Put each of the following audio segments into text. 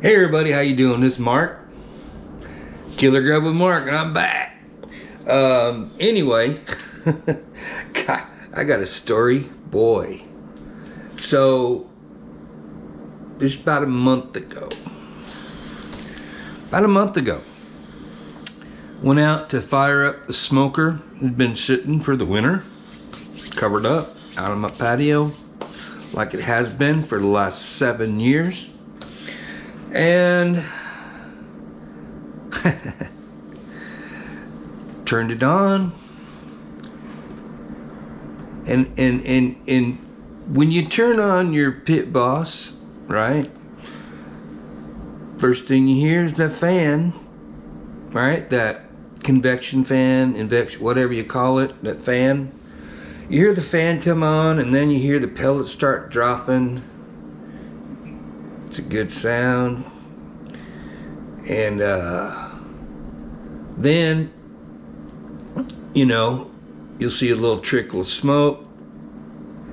Hey everybody, how you doing? This is Mark, Killer Grub with Mark, and I'm back. Anyway, God, I got a story, boy. So, just about a month ago, went out to fire up the smoker. It had been sitting for the winter, covered up out on my patio, like it has been for the last 7 years. And turned it on, and when you turn on your pit boss, right, first thing you hear is that fan, right, that convection fan, whatever you call it, that fan. You hear the fan come on, and then you hear the pellets start dropping. It's a good sound. And then, you know, you'll see a little trickle of smoke,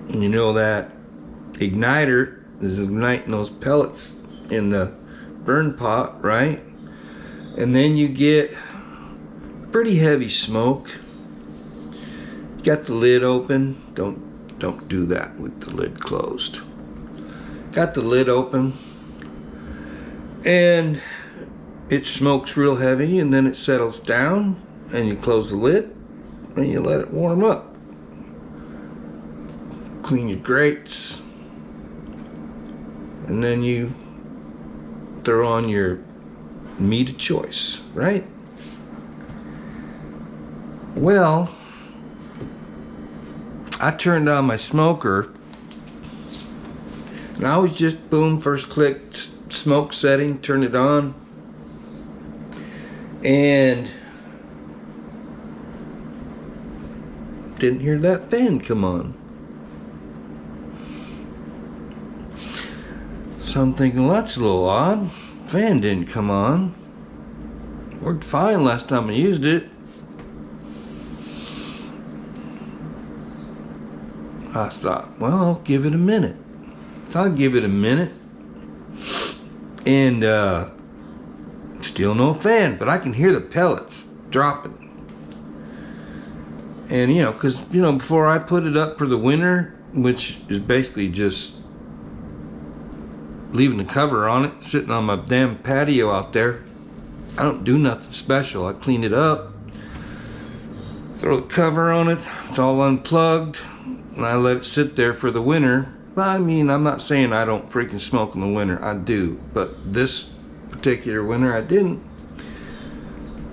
and you know that igniter is igniting those pellets in the burn pot, right? And then you get pretty heavy smoke. Got the lid open. Don't do that with the lid closed. Got the lid open, and it smokes real heavy, and then it settles down, and you close the lid and you let it warm up. Clean your grates, and then you throw on your meat of choice, right? Well, I turned on my smoker, and I was just boom, first click, smoke setting, turn it on, and didn't hear that fan come on. So I'm thinking, well, that's a little odd. Fan didn't come on. Worked fine last time I used it. I thought, well, I'll give it a minute. So I'll give it a minute, and still no fan, but I can hear the pellets dropping. And you know, because you know, before I put it up for the winter, which is basically just leaving the cover on it, sitting on my damn patio out there, I don't do nothing special. I clean it up, throw the cover on it, it's all unplugged, and I let it sit there for the winter. I mean, I'm not saying I don't freaking smoke in the winter. I do. But this particular winter, I didn't.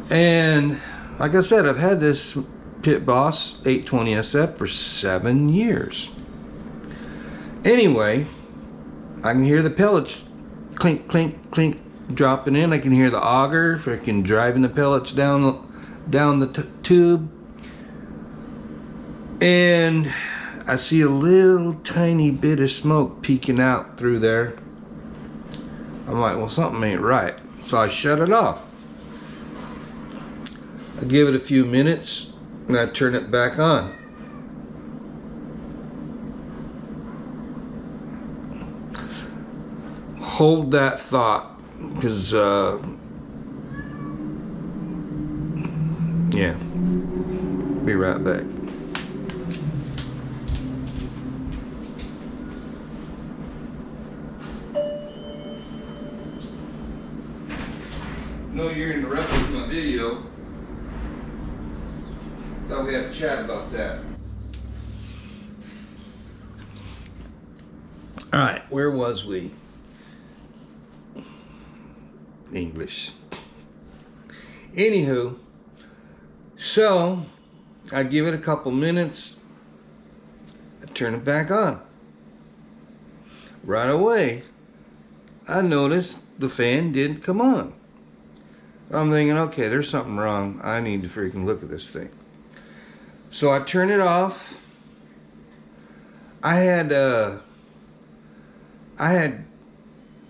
And like I said, I've had this Pit Boss 820 SF for 7 years. Anyway, I can hear the pellets clink, clink, clink dropping in. I can hear the auger freaking driving the pellets down the tube. And I see a little tiny bit of smoke peeking out through there. I'm like, well, something ain't right. So I shut it off. I give it a few minutes, and I turn it back on. Hold that thought, because, yeah, be right back. No, you're interrupting my video. Thought we had a chat about that. Alright, where was we? English. Anywho, so I give it a couple minutes, I turn it back on. Right away, I noticed the fan didn't come on. I'm thinking, okay, there's something wrong. I need to freaking look at this thing. So I turn it off. I had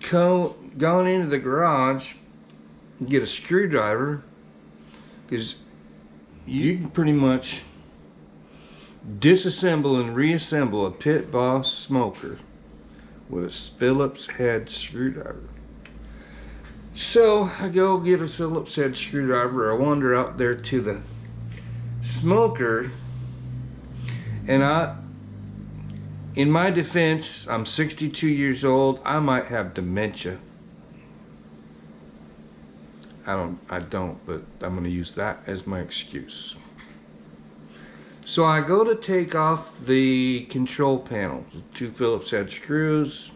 gone into the garage and get a screwdriver, because you can pretty much disassemble and reassemble a Pit Boss smoker with a Phillips head screwdriver. So I go get a Phillips head screwdriver. I wander out there to the smoker, and in my defense, I'm 62 years old. I might have dementia. I don't, but I'm going to use that as my excuse. So I go to take off the control panel, the 2 Phillips head screws.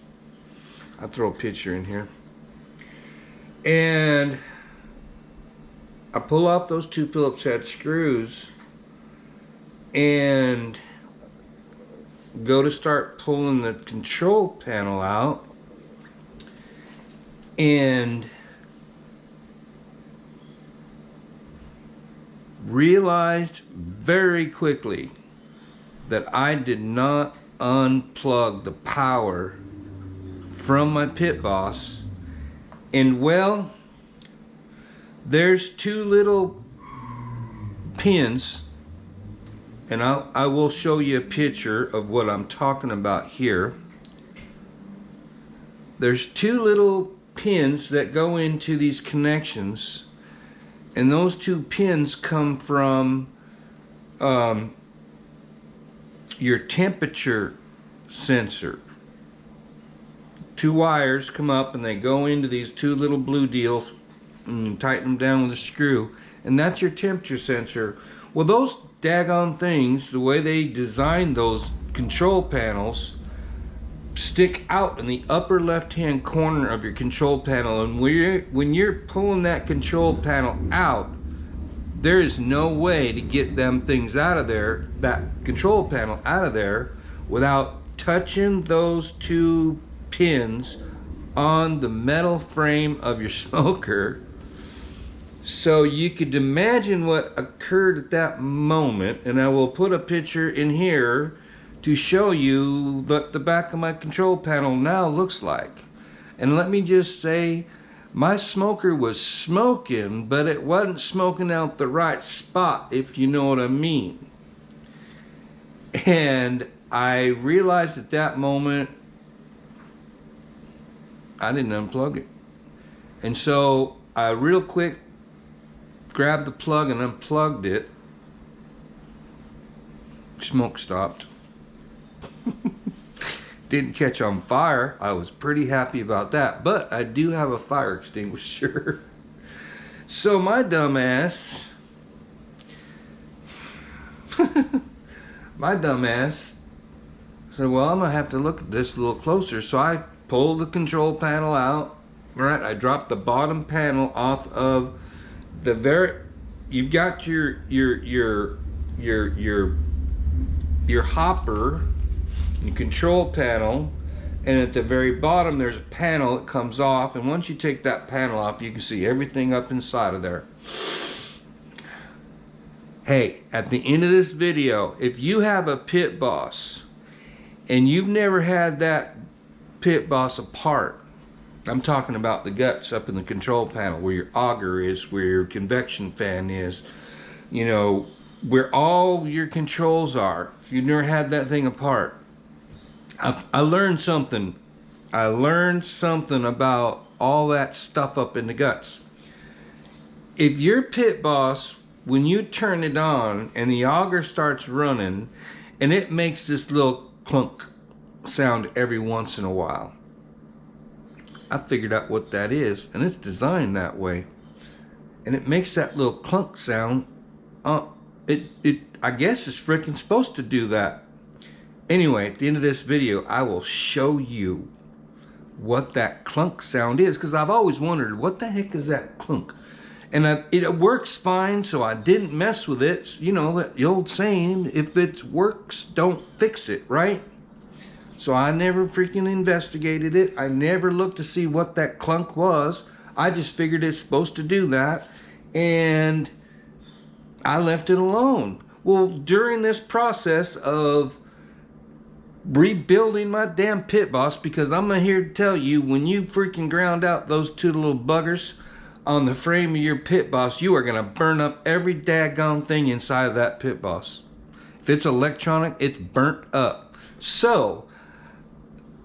I'll throw a picture in here. And I pull off those 2 Phillips head screws and go to start pulling the control panel out, and realized very quickly that I did not unplug the power from my pit boss. And well, there's 2 little pins, and I will show you a picture of what I'm talking about here. There's 2 little pins that go into these connections, and those 2 pins come from your temperature sensor. 2 wires come up and they go into these 2 little blue deals, and you tighten them down with a screw, and that's your temperature sensor. Well, those daggone things, the way they designed those control panels, stick out in the upper left hand corner of your control panel, and when you're pulling that control panel out, there is no way to get them things out of there, that control panel out of there, without touching those 2 pins on the metal frame of your smoker. So you could imagine what occurred at that moment, and I will put a picture in here to show you what the back of my control panel now looks like. And let me just say, my smoker was smoking, but it wasn't smoking out the right spot, if you know what I mean. And I realized at that moment I didn't unplug it. And so I real quick grabbed the plug and unplugged it. Smoke stopped. Didn't catch on fire. I was pretty happy about that, but I do have a fire extinguisher. So my dumbass said, well, I'm gonna have to look at this a little closer. So I pulled the control panel out. Right, I dropped the bottom panel off of the you've got your hopper, your control panel, and at the very bottom there's a panel that comes off, and once you take that panel off, you can see everything up inside of there. Hey, at the end of this video, if you have a pit boss and you've never had that pit boss apart, I'm talking about the guts up in the control panel, where your auger is, where your convection fan is, you know, where all your controls are. If you've never had that thing apart, I learned something. I learned something about all that stuff up in the guts. If your pit boss, when you turn it on and the auger starts running and it makes this little clunk sound every once in a while, I figured out what that is, and it's designed that way, and it makes that little clunk sound. I guess it's freaking supposed to do that. Anyway, at the end of this video, I will show you what that clunk sound is, because I've always wondered, what the heck is that clunk? And it works fine, so I didn't mess with it. It's, you know, the old saying, if it works, don't fix it, right? So I never freaking investigated it. I never looked to see what that clunk was. I just figured it's supposed to do that, and I left it alone. Well, during this process of rebuilding my damn pit boss, because I'm here to tell you, when you freaking ground out those 2 little buggers on the frame of your pit boss, you are going to burn up every daggone thing inside of that pit boss. If it's electronic, it's burnt up. So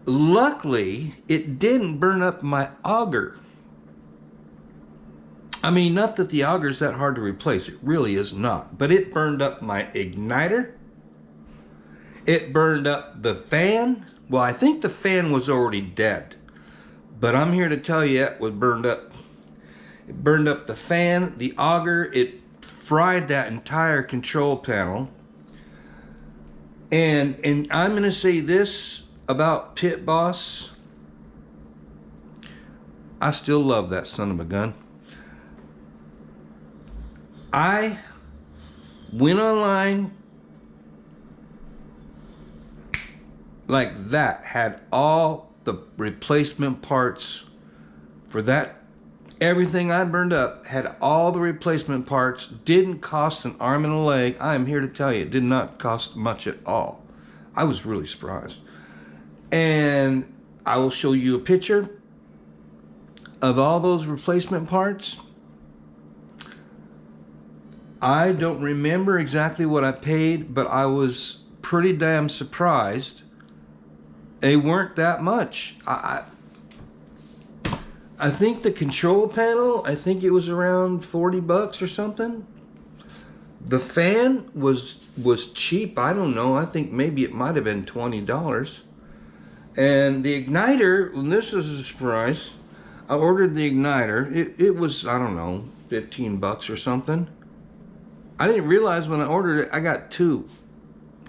luckily, it didn't burn up my auger. I mean, not that the auger's that hard to replace. It really is not. But it burned up my igniter. It burned up the fan. Well, I think the fan was already dead. But I'm here to tell you it was burned up. It burned up the fan, the auger. It fried that entire control panel. And I'm going to say this about Pit Boss. I still love that son of a gun. I went online like that, had all the replacement parts for that. Everything I burned up had all the replacement parts. Didn't cost an arm and a leg. I am here to tell you, it did not cost much at all. I was really surprised. And I will show you a picture of all those replacement parts. I don't remember exactly what I paid, but I was pretty damn surprised. They weren't that much. I think the control panel, I think it was around 40 bucks or something. The fan was cheap. I don't know. I think maybe it might have been $20. And the igniter, and this is a surprise, I ordered the igniter. It was, I don't know, 15 bucks or something. I didn't realize when I ordered it, I got two.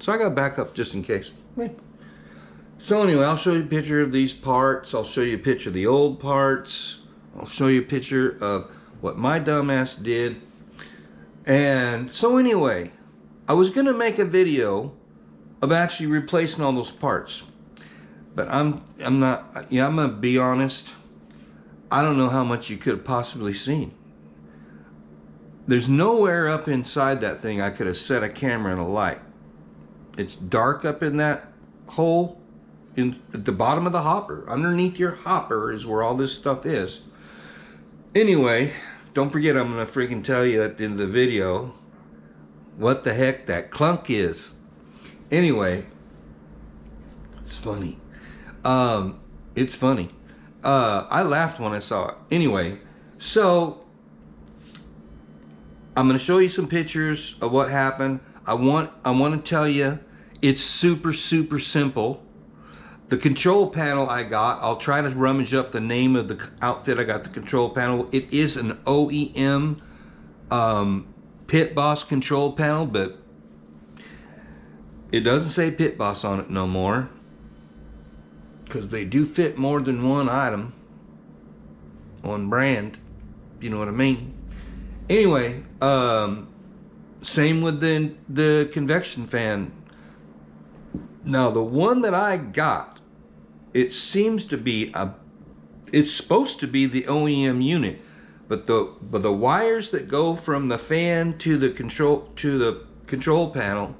So I got backup just in case. So anyway, I'll show you a picture of these parts. I'll show you a picture of the old parts. I'll show you a picture of what my dumbass did. And so anyway, I was going to make a video of actually replacing all those parts. But I'm not, yeah, I'm going to be honest. I don't know how much you could have possibly seen. There's nowhere up inside that thing I could have set a camera and a light. It's dark up in that hole at the bottom of the hopper. Underneath your hopper is where all this stuff is. Anyway, don't forget I'm going to freaking tell you at the end of the video what the heck that clunk is. Anyway, it's funny. It's funny. I laughed when I saw it. Anyway, so I'm going to show you some pictures of what happened. I want to tell you it's super simple. The control panel I got, I'll try to rummage up the name of the outfit I got the control panel. It is an OEM Pit Boss control panel, but it doesn't say Pit Boss on it no more, because they do fit more than one item on brand, you know what I mean. Anyway, same with the convection fan. Now the one that I got, it seems to be it's supposed to be the OEM unit, but the wires that go from the fan to the control panel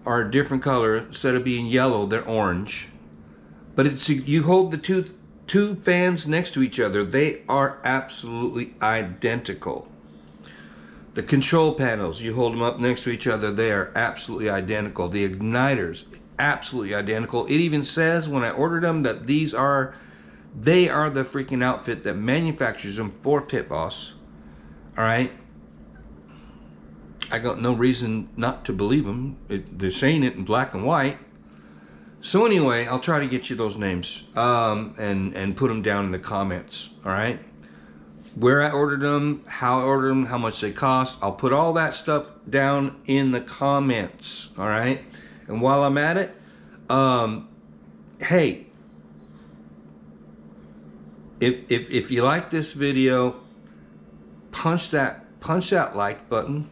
are a different color. Instead of being yellow, they're orange. But it's, you hold the two fans next to each other, they are absolutely identical. The control panels, you hold them up next to each other, they are absolutely identical. The igniters, absolutely identical. It even says when I ordered them that they are the freaking outfit that manufactures them for Pit Boss. All right. I got no reason not to believe them. They're saying it in black and white. So anyway, I'll try to get you those names and put them down in the comments. All right. Where I ordered them, how I ordered them, how much they cost. I'll put all that stuff down in the comments. All right. And while I'm at it, hey, if you like this video, punch that like button.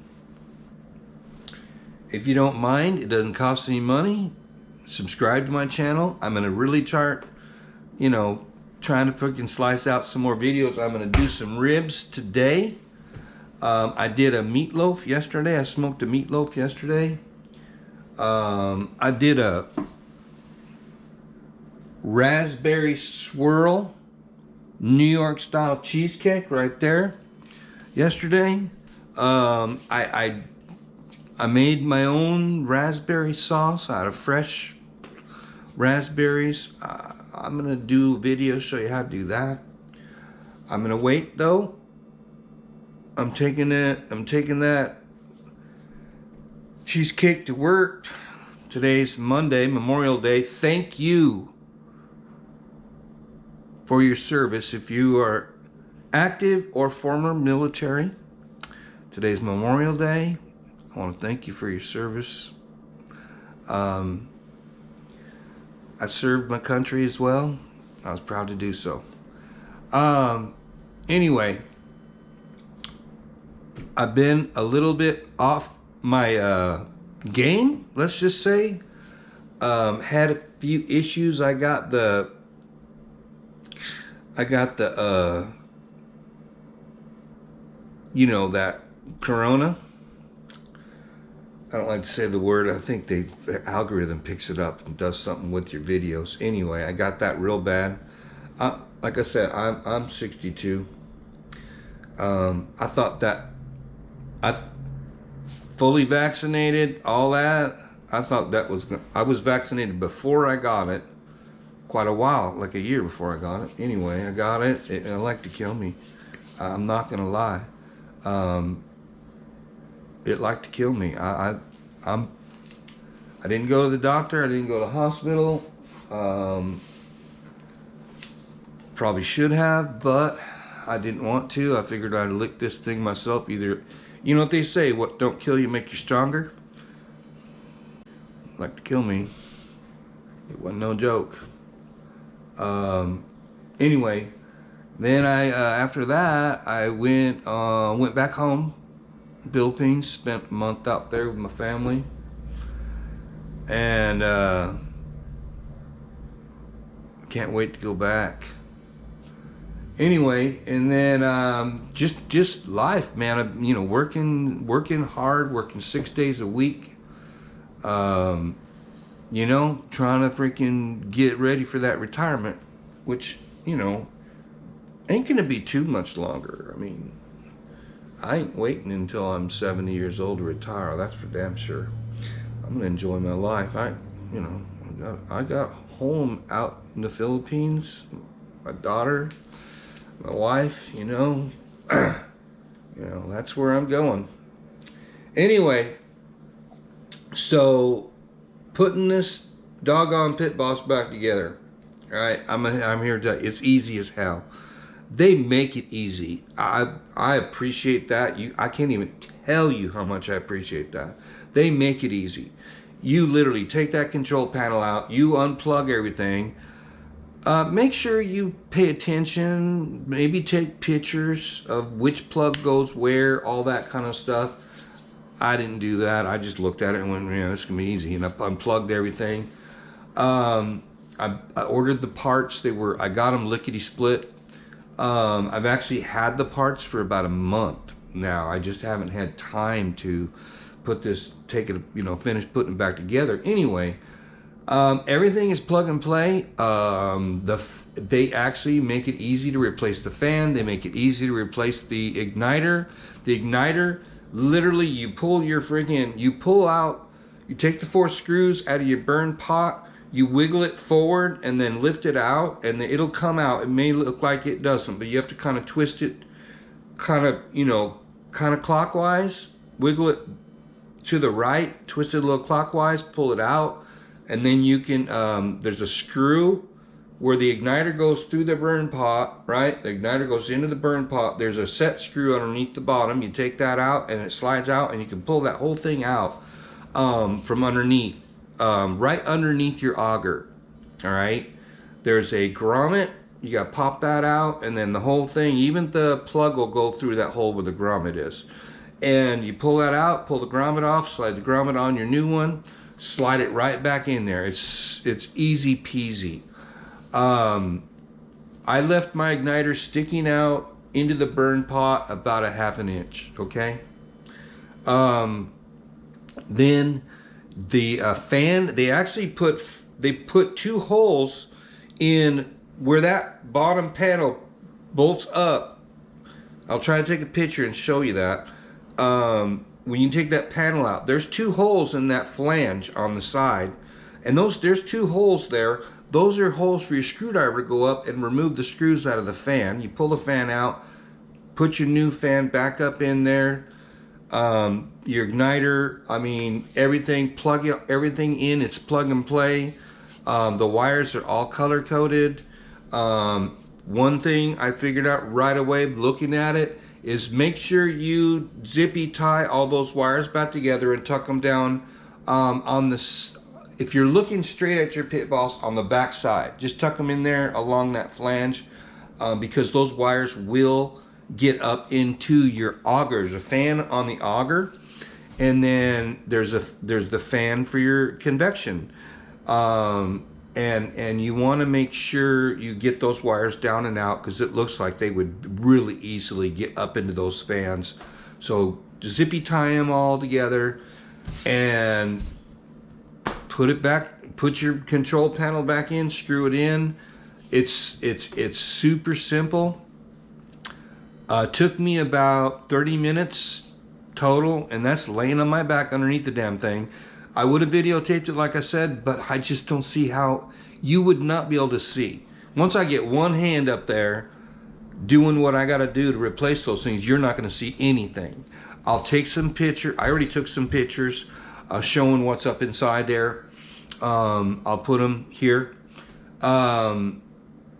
If you don't mind, it doesn't cost any money. Subscribe to my channel. I'm gonna really start, trying to freaking slice out some more videos. I'm gonna do some ribs today. I did a meatloaf yesterday. I smoked a meatloaf yesterday. I did a raspberry swirl New York style cheesecake right there yesterday. I made my own raspberry sauce out of fresh raspberries. I'm gonna do a video show you how to do that. I'm gonna wait though I'm taking that cheesecake to work. Today's Monday, Memorial Day. Thank you for your service. If you are active or former military, today's Memorial Day. I want to thank you for your service. I served my country as well. I was proud to do so. Anyway, I've been a little bit off my game, let's just say. Had a few issues. I got the you know, that corona. I don't like to say the word. I think the algorithm picks it up and does something with your videos. Anyway, I got that real bad. Like I said, I'm 62. I thought that I fully vaccinated, all that. I thought that was. I was vaccinated before I got it. Quite a while, like a year before I got it. Anyway, I got it. It liked to kill me. I'm not gonna lie. It liked to kill me. I didn't go to the doctor. I didn't go to the hospital. Probably should have, but I didn't want to. I figured I'd lick this thing myself. Either, you know what they say, what don't kill you make you stronger. Like to kill me. It wasn't no joke. Anyway, then I after that I went back home, Philippines. Spent a month out there with my family, and can't wait to go back. Anyway, and then just life, man. You know, working hard, working 6 days a week. You know, trying to freaking get ready for that retirement, which, you know, ain't gonna be too much longer. I mean, I ain't waiting until I'm 70 years old to retire. That's for damn sure. I'm gonna enjoy my life. I got home out in the Philippines, my daughter, my wife. You know, that's where I'm going. Anyway, so putting this doggone pit boss back together. All right, I'm here to tell you, it's easy as hell. They make it easy. I appreciate that. I can't even tell you how much I appreciate that. They make it easy. You literally take that control panel out, you unplug everything. Make sure you pay attention, maybe take pictures of which plug goes where, all that kind of stuff. I didn't do that. I just looked at it and went, yeah, this can be easy. And I unplugged everything. I ordered the parts. I got them lickety split. I've actually had the parts for about a month now. I just haven't had time to finish putting it back together. Anyway, everything is plug and play. They actually make it easy to replace the fan. They make it easy to replace the igniter. The igniter, literally, you take the 4 screws out of your burn pot, you wiggle it forward and then lift it out, and then it'll come out. It may look like it doesn't, but you have to kind of twist it, kind of clockwise, wiggle it to the right, twist it a little clockwise, pull it out, and then you can, there's a screw where the igniter goes through the burn pot, right? The igniter goes into the burn pot. There's a set screw underneath the bottom. You take that out and it slides out, and you can pull that whole thing out from underneath, right underneath your auger, all right? There's a grommet. You got to pop that out, and then the whole thing, even the plug will go through that hole where the grommet is. And you pull that out, pull the grommet off, slide the grommet on your new one, slide it right back in there. It's easy peasy. I left my igniter sticking out into the burn pot about a ½ inch, okay? Then the fan, they put 2 holes in where that bottom panel bolts up. I'll try to take a picture and show you that. When you take that panel out, there's 2 holes in that flange on the side, and there's 2 holes there. Those are holes for your screwdriver to go up and remove the screws out of the fan. You pull the fan out, put your new fan back up in there. Your igniter, I mean, everything, plug everything in, it's plug and play. The wires are all color coded. One thing I figured out right away looking at it is make sure you zippy tie all those wires back together and tuck them down on this. If you're looking straight at your pit boss on the back side, just tuck them in there along that flange, because those wires will get up into your auger. There's a fan on the auger, and then there's the fan for your convection. And you want to make sure you get those wires down and out, because it looks like they would really easily get up into those fans. So zippy tie them all together and put it back, put your control panel back in, screw it in. It's super simple. Took me about 30 minutes total, and that's laying on my back underneath the damn thing. I would have videotaped it like I said, but I just don't see how you would not be able to see. Once I get one hand up there doing what I got to do to replace those things, you're not going to see anything. I'll take some pictures. I already took some pictures showing what's up inside there. I'll put them here.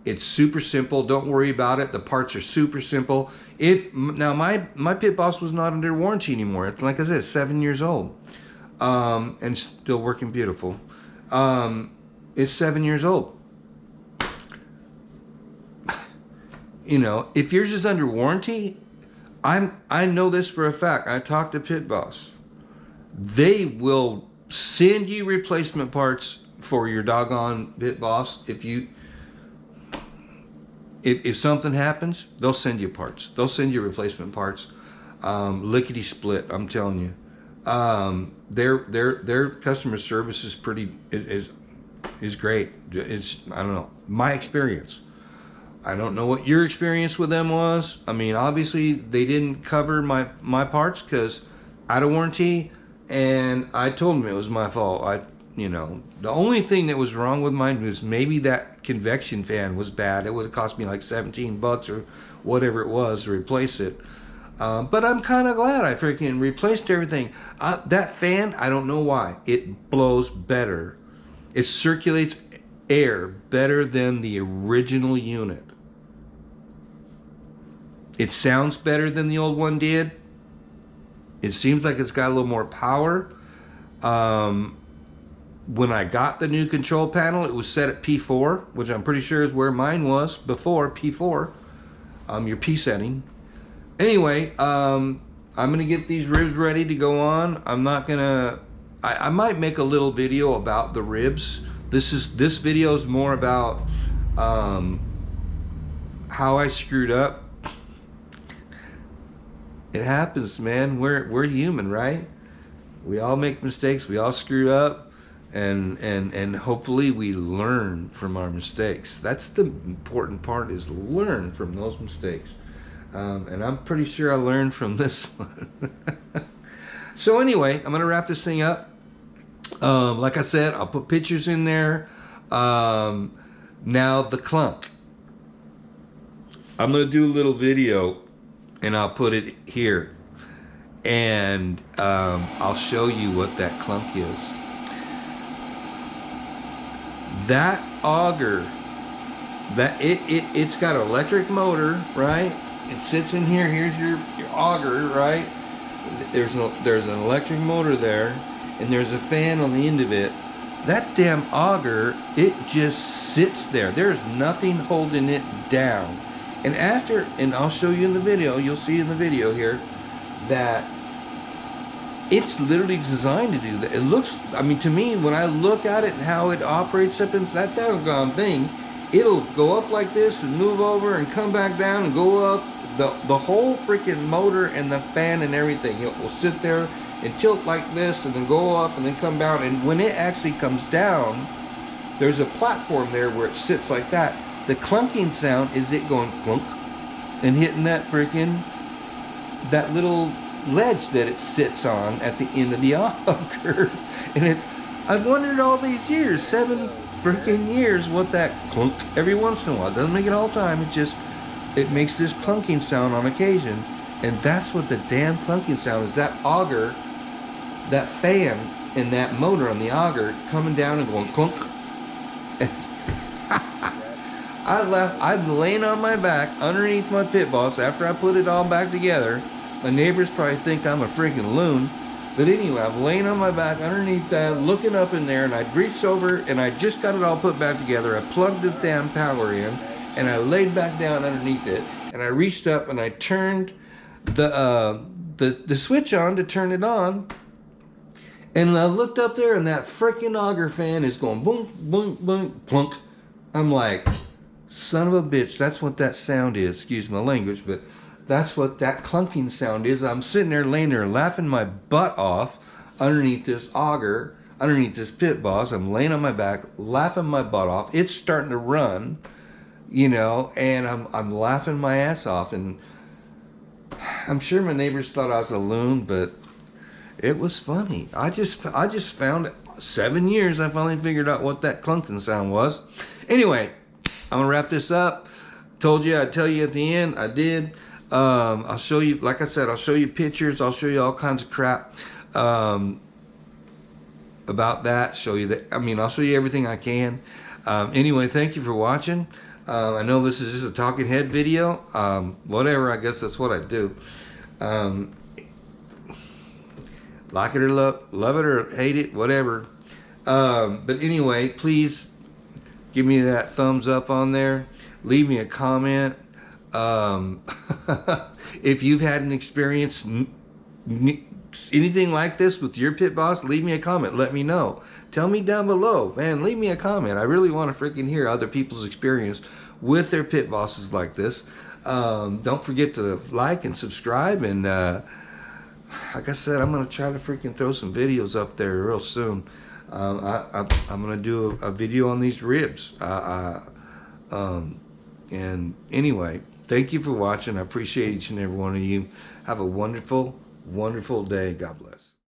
It's super simple. Don't worry about it. The parts are super simple. Now my pit boss was not under warranty anymore. It's, like I said, 7 years old. And still working beautiful. It's 7 years old. You know, if yours is under warranty, I know this for a fact. I talked to Pit Boss. They will send you replacement parts for your doggone Pit Boss. If something happens, they'll send you parts. They'll send you replacement parts. Lickety split, I'm telling you. Their customer service is is great. It's, I don't know, my experience. I don't know what your experience with them was. I mean, obviously they didn't cover my parts because out of warranty, and I told them it was my fault. The only thing that was wrong with mine was maybe that convection fan was bad. It would have cost me like $17 or whatever it was to replace it. But I'm kind of glad I freaking replaced everything. That fan, I don't know why, it blows better. It circulates air better than the original unit. It sounds better than the old one did. It seems like it's got a little more power. When I got the new control panel, it was set at P4, which I'm pretty sure is where mine was before, P4. Your P setting. Anyway, I'm going to get these ribs ready to go on. I'm not going to... I might make a little video about the ribs. This video is more about how I screwed up. It happens, man. We're human, right? We all make mistakes. We all screw up, and hopefully we learn from our mistakes. That's the important part, is learn from those mistakes. And I'm pretty sure I learned from this one. So anyway, I'm gonna wrap this thing up. Like I said, I'll put pictures in there. Now the clunk. I'm gonna do a little video, and I'll put it here, and I'll show you what that clunk is. That auger, it's got an electric motor, right? It sits in here. Here's your auger, right? There's an electric motor there, and there's a fan on the end of it. That damn auger, it just sits there. There's nothing holding it down. And I'll show you in the video, you'll see in the video here, that it's literally designed to do that. It looks, I mean, to me, when I look at it and how it operates up in that doggone thing, it'll go up like this and move over and come back down and go up. The whole freaking motor and the fan and everything, it will sit there and tilt like this and then go up and then come down. And when it actually comes down, there's a platform there where it sits like that. The clunking sound is it going clunk and hitting that little ledge that it sits on at the end of the auger. And I've wondered all these years, 7 freaking years, what that clunk every once in a while. It doesn't make it all the time. It just it makes this clunking sound on occasion. And that's what the damn clunking sound is. That auger, that fan, and that motor on the auger coming down and going clunk. I'm laying on my back underneath my pit boss after I put it all back together. My neighbors probably think I'm a freaking loon. But anyway, I'm laying on my back underneath that, looking up in there, and I reached over and I just got it all put back together. I plugged the damn power in and I laid back down underneath it, and I reached up and I turned the switch on to turn it on. And I looked up there and that freaking auger fan is going boom, boom, boom, plunk. I'm like, son of a bitch, that's what that sound is. Excuse my language, but that's what that clunking sound is. I'm sitting there laying there laughing my butt off underneath this auger, underneath this pit boss. I'm laying on my back, laughing my butt off. It's starting to run, you know, and I'm laughing my ass off. And I'm sure my neighbors thought I was a loon, but it was funny. I just found it. 7 years, I finally figured out what that clunking sound was. Anyway, I'm gonna wrap this up. Told you I'd tell you at the end. I did. I'll show you, like I said, I'll show you pictures. I'll show you all kinds of crap about that. Show you that. I mean, I'll show you everything I can. Anyway, thank you for watching. I know this is just a talking head video. Whatever, I guess that's what I do. Like it or love it or hate it, whatever. But anyway, please give me that thumbs up on there. Leave me a comment. If you've had an experience, anything like this with your pit boss, leave me a comment. Let me know. Tell me down below, man. Leave me a comment. I really want to freaking hear other people's experience with their pit bosses like this. Don't forget to like and subscribe. And like I said, I'm gonna try to freaking throw some videos up there real soon. I'm gonna do a video on these ribs. And anyway, thank you for watching. I appreciate each and every one of you. Have a wonderful, wonderful day. God bless.